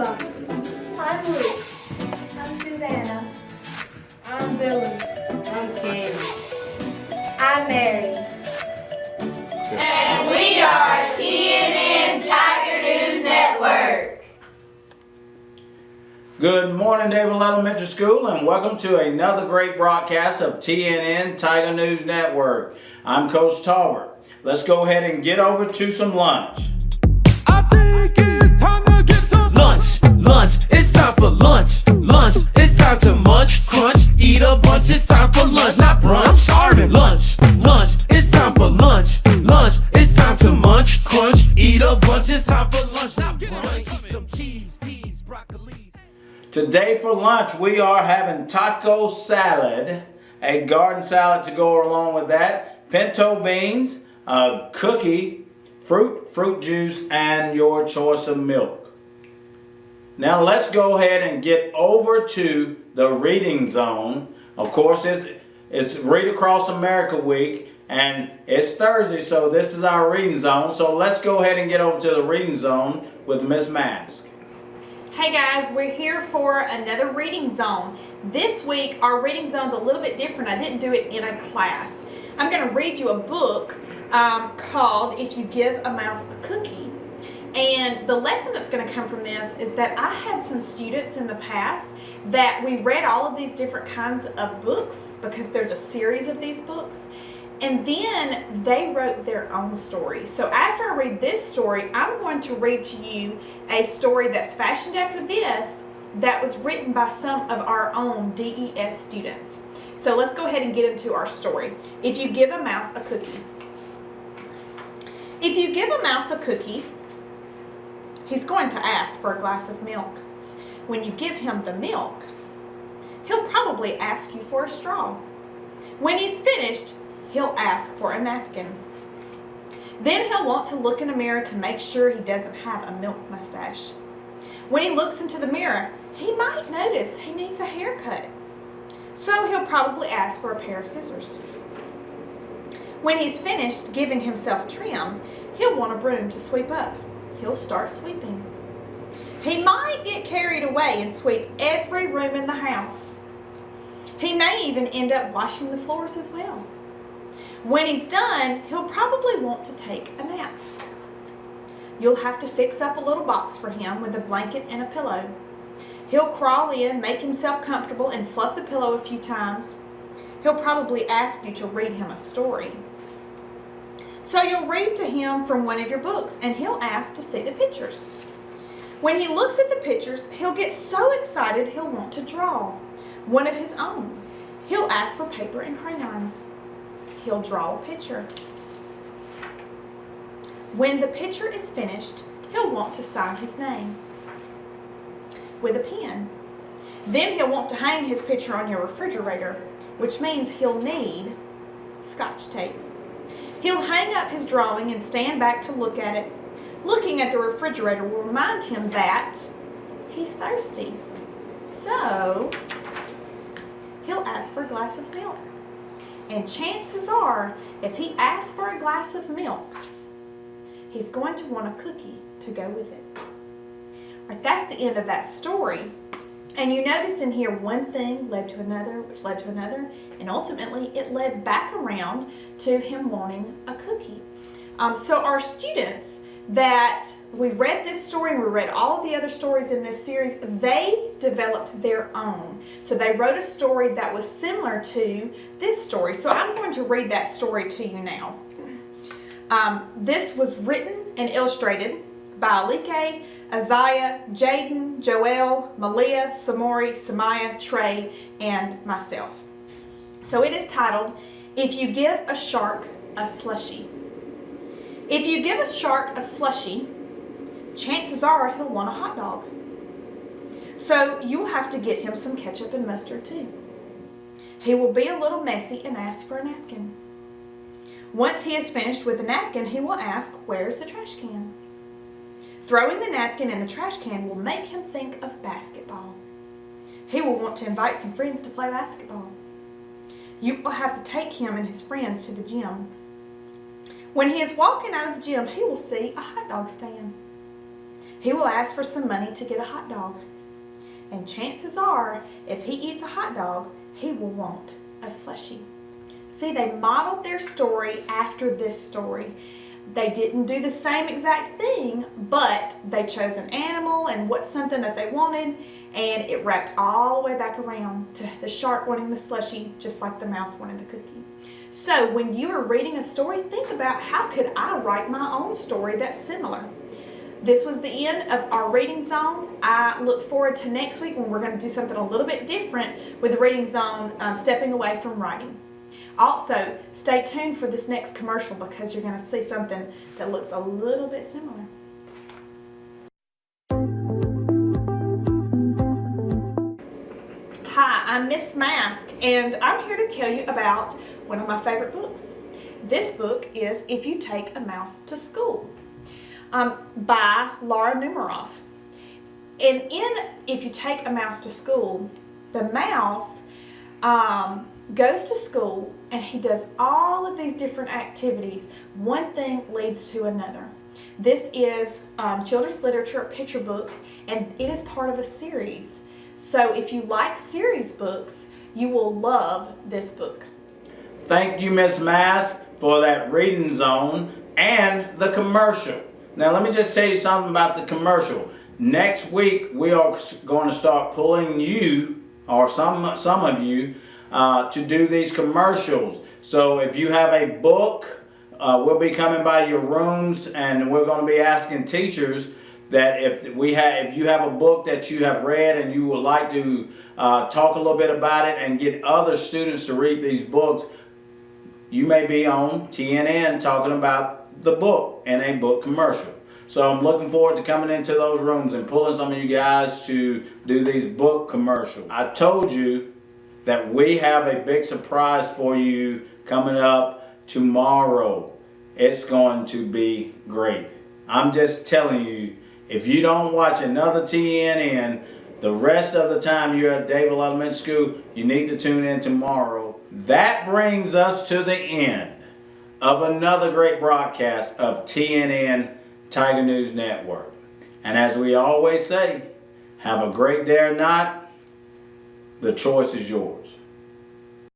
Cuba. I'm Luke. I'm Susanna. I'm Billy. I'm Candy. I'm Mary. And we are TNN Tiger News Network. Good morning, David Elementary School, and welcome to another great broadcast of TNN Tiger News Network. I'm Coach Talbert. Let's go ahead and get over to some lunch. I think it's time to get some lunch. Lunch, it's time for lunch. Lunch, it's time to munch, crunch, eat a bunch. It's time for lunch, not brunch. I'm starving. Lunch, lunch, it's time for lunch. Lunch, it's time to munch, crunch, eat a bunch. It's time for lunch, not brunch. Eat some cheese, peas, broccoli. Today for lunch, we are having taco salad, a garden salad to go along with that, pinto beans, a cookie, fruit juice, and your choice of milk. Now let's go ahead and get over to the reading zone. Of course, it's Read Across America week, and it's Thursday, so this is our reading zone. So let's go ahead and get over to the reading zone with Miss Mask. Hey guys, we're here for another reading zone. This week our reading zone's a little bit different. I didn't do it in a class. I'm going to read you a book called If You Give a Mouse a Cookie. And the lesson that's going to come from this is that I had some students in the past that we read all of these different kinds of books because there's a series of these books. And then they wrote their own story. So after I read this story, I'm going to read to you a story that's fashioned after this that was written by some of our own DES students. So let's go ahead and get into our story. If you give a mouse a cookie. If you give a mouse a cookie, he's going to ask for a glass of milk. When you give him the milk, he'll probably ask you for a straw. When he's finished, he'll ask for a napkin. Then he'll want to look in a mirror to make sure he doesn't have a milk mustache. When he looks into the mirror, he might notice he needs a haircut. So he'll probably ask for a pair of scissors. When he's finished giving himself trim, he'll want a broom to sweep up. He'll start sweeping. He might get carried away and sweep every room in the house. He may even end up washing the floors as well. When he's done, he'll probably want to take a nap. You'll have to fix up a little box for him with a blanket and a pillow. He'll crawl in, make himself comfortable, and fluff the pillow a few times. He'll probably ask you to read him a story. So you'll read to him from one of your books, and he'll ask to see the pictures. When he looks at the pictures, he'll get so excited he'll want to draw one of his own. He'll ask for paper and crayons. He'll draw a picture. When the picture is finished, he'll want to sign his name with a pen. Then he'll want to hang his picture on your refrigerator, which means he'll need Scotch tape. He'll hang up his drawing and stand back to look at it. Looking at the refrigerator will remind him that he's thirsty. So he'll ask for a glass of milk. And chances are, if he asks for a glass of milk, he's going to want a cookie to go with it. Right, that's the end of that story. And you noticed in here one thing led to another, which led to another, and ultimately it led back around to him wanting a cookie. So our students that we read this story, and we read all of the other stories in this series, they developed their own. So they wrote a story that was similar to this story. So I'm going to read that story to you now. This was written and illustrated by Alike, Isaiah, Jaden, Joel, Malia, Samori, Samaya, Trey, and myself. So it is titled, If You Give a Shark a Slushie. If you give a shark a slushie, chances are he'll want a hot dog. So you'll have to get him some ketchup and mustard too. He will be a little messy and ask for a napkin. Once he is finished with the napkin, he will ask, where's the trash can? Throwing the napkin in the trash can will make him think of basketball. He will want to invite some friends to play basketball. You will have to take him and his friends to the gym. When he is walking out of the gym, he will see a hot dog stand. he will ask for some money to get a hot dog. And chances are, if he eats a hot dog, he will want a slushie. See, they modeled their story after this story. They didn't do the same exact thing, but they chose an animal and what's something that they wanted, and it wrapped all the way back around to the shark wanting the slushie, just like the mouse wanted the cookie. So when you are reading a story, think about, how could I write my own story that's similar? This was the end of our reading zone. I look forward to next week when we're going to do something a little bit different with the reading zone, stepping away from writing. Also, stay tuned for this next commercial because you're going to see something that looks a little bit similar. Hi, I'm Miss Mask, and I'm here to tell you about one of my favorite books. This book is If You Take a Mouse to School, by Laura Numeroff. And in If You Take a Mouse to School, the mouse goes to school and he does all of these different activities. One thing leads to another. This is children's literature, a picture book, and it is part of a series. So if you like series books, you will love this book. Thank you, Miss Mask, for that reading zone and the commercial. Now let me just tell you something about the commercial. Next week we are going to start pulling you, or some of you, to do these commercials. So if you have a book, we'll be coming by your rooms, and we're going to be asking teachers that if you have a book that you have read and you would like to talk a little bit about it and get other students to read these books, you may be on TNN talking about the book in a book commercial. So I'm looking forward to coming into those rooms and pulling some of you guys to do these book commercials. I told you that we have a big surprise for you coming up tomorrow. It's going to be great. I'm just telling you, if you don't watch another TNN the rest of the time you're at Davil Elementary School, you need to tune in tomorrow. That brings us to the end of another great broadcast of TNN Tiger News Network. And as we always say, have a great day or not, the choice is yours.